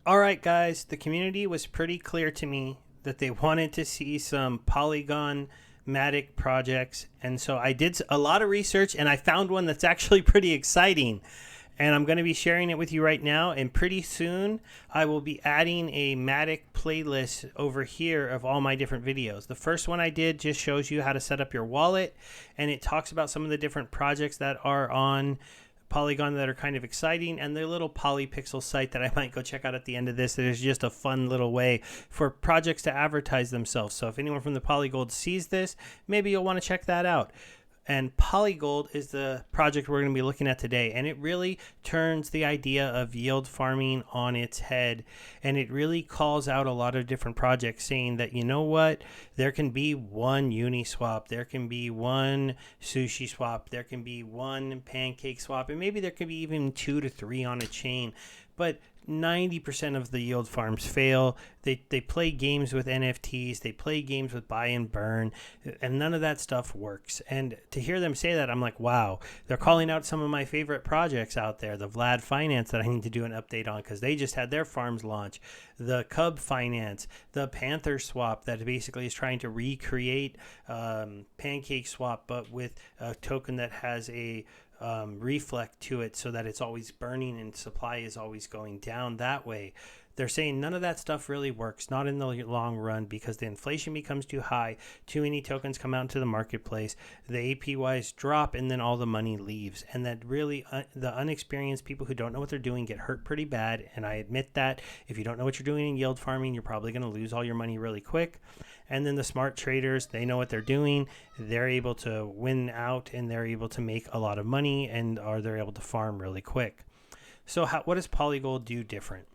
All right, guys, the community was pretty clear to me that they wanted to see some Polygon Matic projects. And so I did a lot of research and I found one that's actually pretty exciting. And I'm going to be sharing it with you right now. And pretty soon I will be adding a Matic playlist over here of all my different videos. The first one I did just shows you how to set up your wallet. And it talks about some of the different projects that are on Polygon that are kind of exciting, and the little polypixel site that I might go check out at the end of this that is just a fun little way for projects to advertise themselves. So if anyone from the Polygold sees this, maybe you'll want to check that out. And Polygold is the project we're going to be looking at today. And it really turns the idea of yield farming on its head. And it really calls out a lot of different projects saying that, you know what, there can be one Uniswap, there can be one Sushi Swap, there can be one Pancake Swap, and maybe there could be even 2 to 3 on a chain. But 90% of the yield farms fail. They play games with NFTs. They play games with buy and burn, and none of that stuff works. And to hear them say that, I'm like, wow, they're calling out some of my favorite projects out there. The Vlad Finance that I need to do an update on because they just had their farms launch. The Cub Finance, the Panther Swap that basically is trying to recreate Pancake Swap, but with a token that has a reflect to it so that it's always burning and supply is always going down that way. They're saying none of that stuff really works, not in the long run, because the inflation becomes too high, too many tokens come out into the marketplace, the APYs drop, and then all the money leaves. And that really, the unexperienced people who don't know what they're doing get hurt pretty bad. And I admit that if you don't know what you're doing in yield farming, you're probably going to lose all your money really quick. And then the smart traders, they know what they're doing. They're able to win out and they're able to make a lot of money they're able to farm really quick. So what does Polygold do different?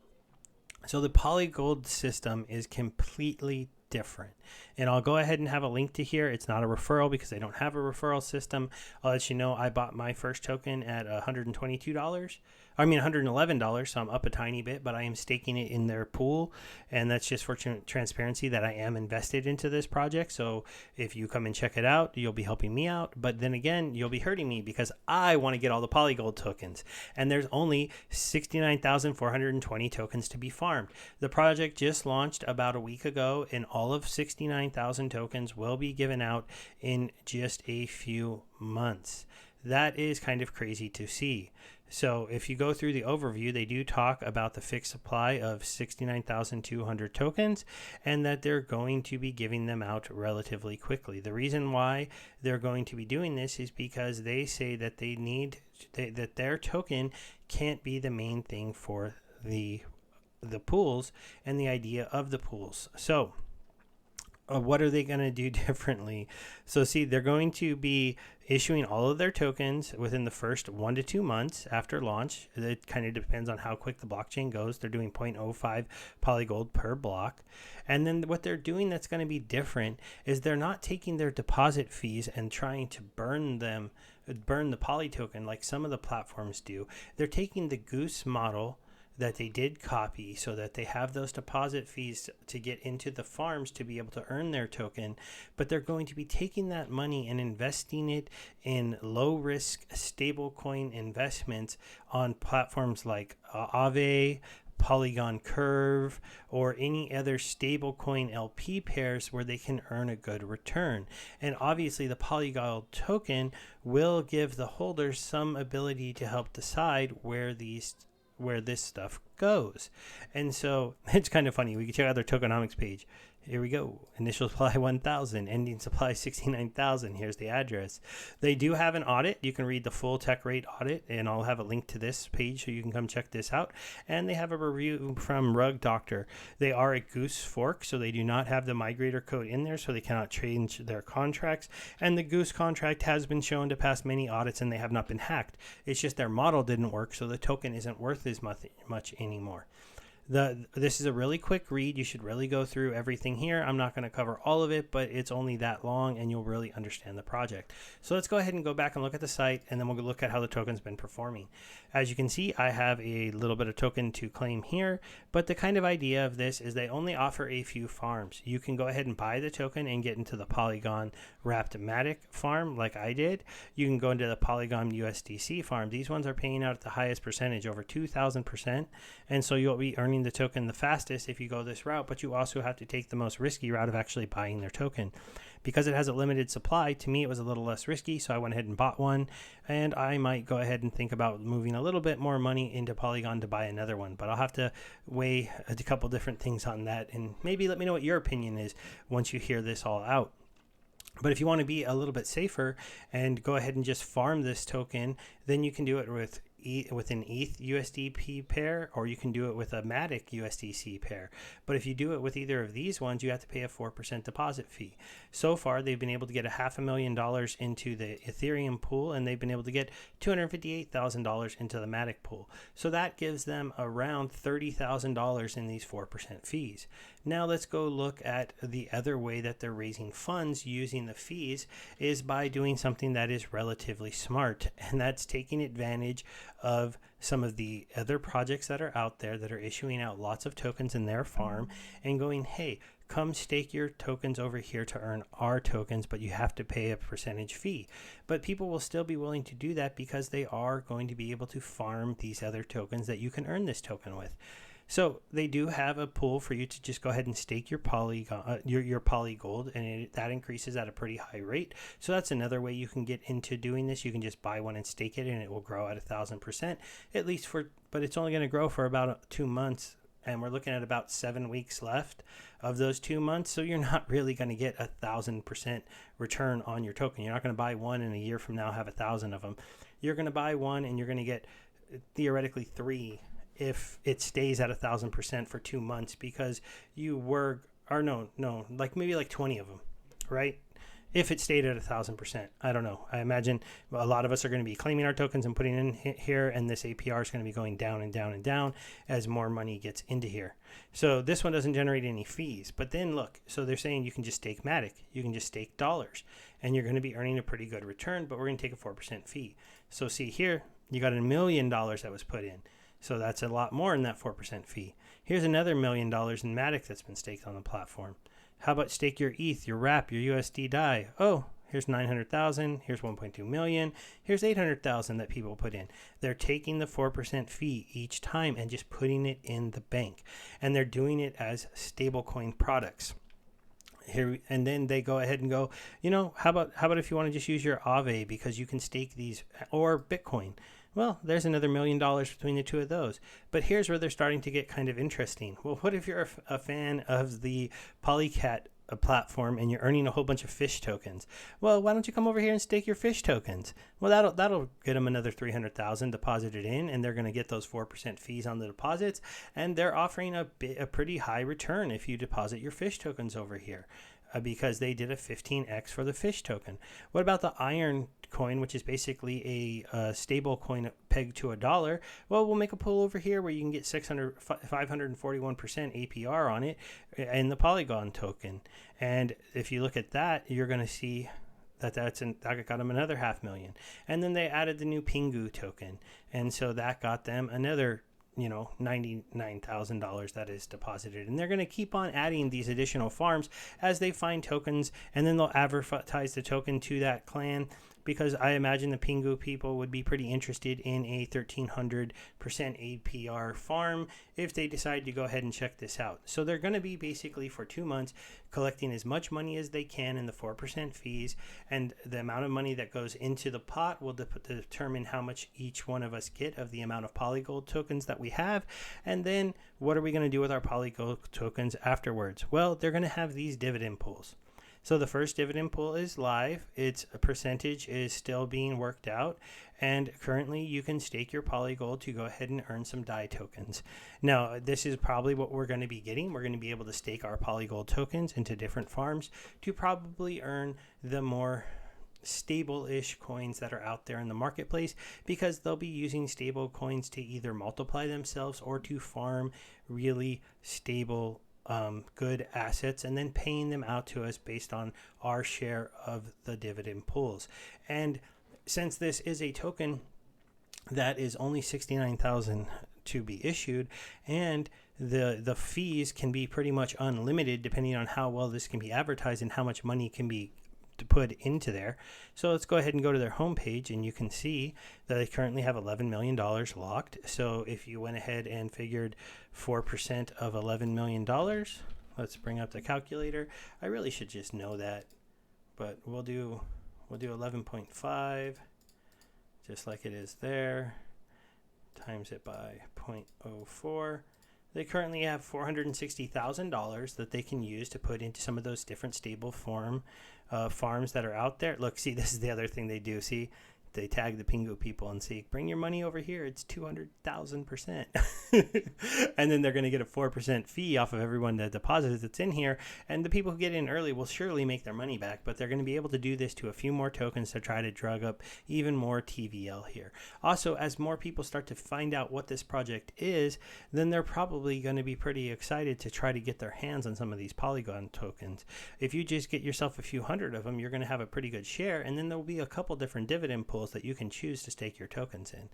So the Polygold system is completely different. And I'll go ahead and have a link to here. It's not a referral because they don't have a referral system. I'll let you know I bought my first token at $122. I mean $111, so I'm up a tiny bit, but I am staking it in their pool, and that's just for transparency that I am invested into this project. So if you come and check it out, you'll be helping me out, but then again, you'll be hurting me because I want to get all the Polygold tokens, and there's only 69,420 tokens to be farmed. The project just launched about a week ago, and all of 69,000 tokens will be given out in just a few months. That is kind of crazy to see. So if you go through the overview, they do talk about the fixed supply of 69,200 tokens and that they're going to be giving them out relatively quickly. The reason why they're going to be doing this is because they say that that their token can't be the main thing for the pools and the idea of the pools. So what are they going to do differently? So see, they're going to be issuing all of their tokens within the first 1 to 2 months after launch. It kind of depends on how quick the blockchain goes. They're doing 0.05 Polygold per block. And then what they're doing that's going to be different is they're not taking their deposit fees and trying to burn the Poly token like some of the platforms do. They're taking the Goose model that they did copy so that they have those deposit fees to get into the farms to be able to earn their token, but they're going to be taking that money and investing it in low risk stablecoin investments on platforms like Aave, Polygon Curve, or any other stablecoin LP pairs where they can earn a good return. And obviously the Polygon token will give the holders some ability to help decide where this stuff goes. And so it's kind of funny. We can check out their tokenomics page. Here we go. Initial supply 1,000, ending supply 69,000. Here's the address. They do have an audit. You can read the full tech rate audit, and I'll have a link to this page so you can come check this out. And they have a review from Rug Doctor. They are a Goose fork, so they do not have the migrator code in there, so they cannot change their contracts. And the Goose contract has been shown to pass many audits, and they have not been hacked. It's just their model didn't work, so the token isn't worth as much anymore. This is a really quick read. You should really go through everything here. I'm not going to cover all of it, but it's only that long and you'll really understand the project. So let's go ahead and go back and look at the site, and then we'll look at how the token's been performing. As you can see, I have a little bit of token to claim here, but the kind of idea of this is they only offer a few farms. You can go ahead and buy the token and get into the Polygon wrapped Matic farm like I did. You can go into the Polygon USDC farm. These ones are paying out at the highest percentage, over 2,000%, and so you'll be earning farming the token the fastest if you go this route, but you also have to take the most risky route of actually buying their token. Because it has a limited supply, to me it was a little less risky, so I went ahead and bought one, and I might go ahead and think about moving a little bit more money into Polygon to buy another one, but I'll have to weigh a couple different things on that, and maybe let me know what your opinion is once you hear this all out. But if you want to be a little bit safer and go ahead and just farm this token, then you can do it with an ETH USDP pair, or you can do it with a Matic USDC pair. But if you do it with either of these ones, you have to pay a 4% deposit fee. So far, they've been able to get $500,000 into the Ethereum pool, and they've been able to get $258,000 into the Matic pool. So that gives them around $30,000 in these 4% fees. Now let's go look at the other way that they're raising funds using the fees, is by doing something that is relatively smart, and that's taking advantage of some of the other projects that are out there that are issuing out lots of tokens in their farm and going, hey, come stake your tokens over here to earn our tokens, but you have to pay a percentage fee. But people will still be willing to do that because they are going to be able to farm these other tokens that you can earn this token with. So they do have a pool for you to just go ahead and stake your Polygon, your Polygold, and that increases at a pretty high rate. So that's another way you can get into doing this. You can just buy one and stake it, and it will grow at 1,000%, at least but it's only going to grow for about 2 months, and we're looking at about 7 weeks left of those 2 months. So you're not really going to get 1,000% return on your token. You're not going to buy one and a year from now have 1,000 of them. You're going to buy one, and you're going to get theoretically 3 if it stays at 1,000% for 2 months, because like maybe like 20 of them, right? If it stayed at 1,000%, I don't know. I imagine a lot of us are going to be claiming our tokens and putting in here, and this APR is going to be going down and down and down as more money gets into here. So this one doesn't generate any fees. But then look, so they're saying you can just stake Matic, you can just stake dollars, and you're going to be earning a pretty good return, but we're going to take a 4% fee. So see here, you got $1 million that was put in. So that's a lot more than that 4% fee. Here's another $1 million in Matic that's been staked on the platform. How about stake your ETH, your WRAP, your USD DAI? Oh, here's 900,000. Here's 1.2 million. Here's 800,000 that people put in. They're taking the 4% fee each time and just putting it in the bank. And they're doing it as stablecoin products. Here, and then they go ahead and go, how about if you want to just use your Aave, because you can stake these, or Bitcoin. Well, there's another $1 million between the two of those. But here's where they're starting to get kind of interesting. Well, what if you're a fan of the Polycat platform and you're earning a whole bunch of fish tokens? Well, why don't you come over here and stake your fish tokens? Well, that'll get them another 300,000 deposited in, and they're going to get those 4% fees on the deposits, and they're offering a pretty high return if you deposit your fish tokens over here. Because they did a 15x for the fish token. What about the iron coin, which is basically a stable coin pegged to $1? Well, we'll make a pool over here where you can get 541% APR on it in the Polygon token. And if you look at that, you're going to see that got them another 500,000. And then they added the new Pingu token, and so that got them another $99,000 that is deposited. And they're going to keep on adding these additional farms as they find tokens, and then they'll advertise the token to that clan, because I imagine the Pingu people would be pretty interested in a 1,300% APR farm if they decide to go ahead and check this out. So they're going to be basically for 2 months collecting as much money as they can in the 4% fees, and the amount of money that goes into the pot will determine how much each one of us get of the amount of Polygold tokens that we have. And then what are we going to do with our Polygold tokens afterwards? Well, they're going to have these dividend pools. So the first dividend pool is live. Its percentage is still being worked out. And currently you can stake your Polygold to go ahead and earn some DAI tokens. Now, this is probably what we're going to be getting. We're going to be able to stake our Polygold tokens into different farms to probably earn the more stable-ish coins that are out there in the marketplace, because they'll be using stable coins to either multiply themselves or to farm really stable good assets, and then paying them out to us based on our share of the dividend pools. And since this is a token that is only 69,000 to be issued, and the fees can be pretty much unlimited depending on how well this can be advertised and how much money can be to put into there. So let's go ahead and go to their homepage, and you can see that they currently have $11 million locked. So if you went ahead and figured 4% of $11 million, let's bring up the calculator. I really should just know that, but we'll do 11.5, just like it is there, times it by 0.04. They currently have $460,000 that they can use to put into some of those different stable farms that are out there. Look, see, this is the other thing they do. See, they tag the Pingu people and say, bring your money over here. It's 200,000%. And then they're going to get a 4% fee off of everyone that deposits that's in here. And the people who get in early will surely make their money back, but they're going to be able to do this to a few more tokens to try to drug up even more TVL here. Also, as more people start to find out what this project is, then they're probably going to be pretty excited to try to get their hands on some of these Polygon tokens. If you just get yourself a few hundred of them, you're going to have a pretty good share, and then there will be a couple different dividend pools that you can choose to stake your tokens in.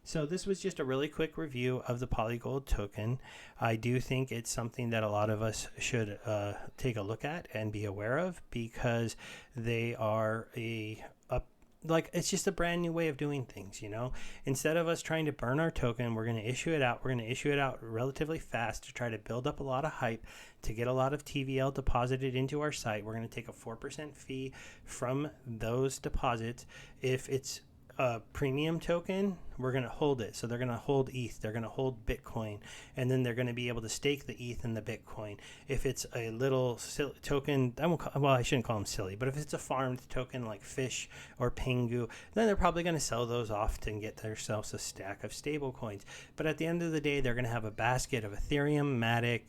So this was just a really quick review of the Polygold token. I do think it's something that a lot of us should take a look at and be aware of, because they are it's just a brand new way of doing things, you know. Instead of us trying to burn our token, we're going to issue it out. We're going to issue it out relatively fast to try to build up a lot of hype, to get a lot of TVL deposited into our site. We're going to take a 4% fee from those deposits. If it's a premium token, we're going to hold it. So they're going to hold ETH, they're going to hold Bitcoin, and then they're going to be able to stake the ETH and the Bitcoin. If it's a little silly token, I shouldn't call them silly, but if it's a farmed token like Fish or Pingu, then they're probably going to sell those off to get themselves a stack of stable coins. But at the end of the day, they're going to have a basket of Ethereum, Matic,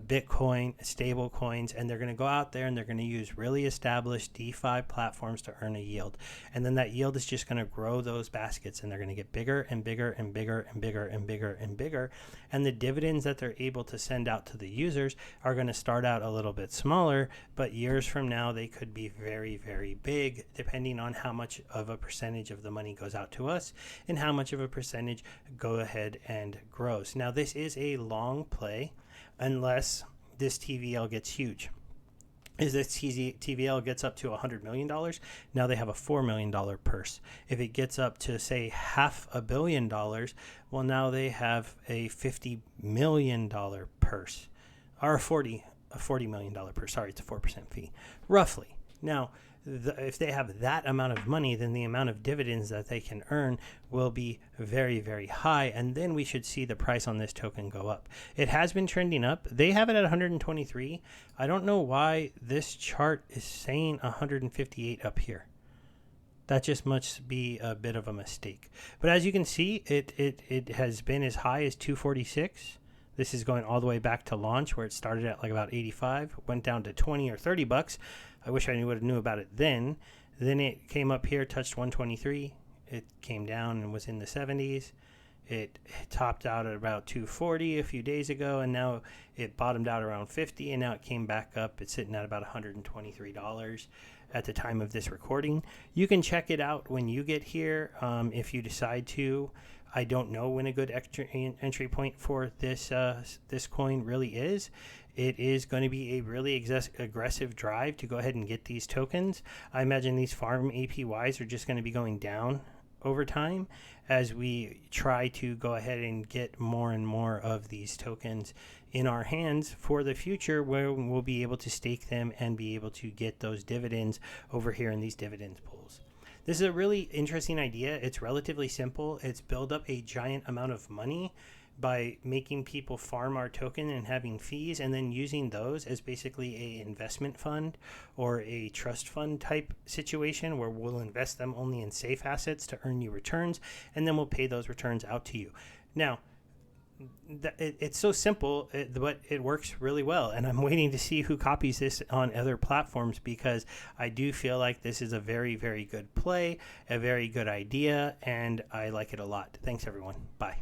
Bitcoin, stable coins, and they're going to go out there and they're going to use really established DeFi platforms to earn a yield. And then that yield is just going to grow those baskets, and they're going to get bigger and bigger and bigger and bigger and bigger and bigger. And the dividends that they're able to send out to the users are going to start out a little bit smaller, but years from now they could be very, very big, depending on how much of a percentage of the money goes out to us and how much of a percentage go ahead and grows. Now, this is a long play, unless this TVL gets huge. As this TVL gets up to $100 million, now they have a $4 million purse. If it gets up to, say, $500 million, well, now they have a $50 million purse, or a $40 million purse. Sorry, it's a 4% fee, roughly. Now, if they have that amount of money, then the amount of dividends that they can earn will be very, very high, and then we should see the price on this token go up. It has been trending up. They have it at 123. I don't know why this chart is saying 158 up here. That just must be a bit of a mistake. But as you can see, it has been as high as 246. This is going all the way back to launch, where it started at like about 85, went down to 20 or 30 bucks. I wish I would have knew about it then. Then it came up here, touched 123. It came down and was in the 70s. It topped out at about 240 a few days ago, and now it bottomed out around 50, and now it came back up. It's sitting at about $123 at the time of this recording. You can check it out when you get here if you decide to. I don't know when a good entry point for this coin really is. It is going to be a really aggressive drive to go ahead and get these tokens. I imagine these farm APYs are just going to be going down over time as we try to go ahead and get more and more of these tokens in our hands for the future, where we'll be able to stake them and be able to get those dividends over here in these dividends pools. This is a really interesting idea. It's relatively simple. It's build up a giant amount of money by making people farm our token and having fees, and then using those as basically a investment fund or a trust fund type situation, where we'll invest them only in safe assets to earn you returns, and then we'll pay those returns out to you. Now, it's so simple, but it works really well, and I'm waiting to see who copies this on other platforms, because I do feel like this is a very, very good play, a very good idea, and I like it a lot. Thanks, everyone. Bye.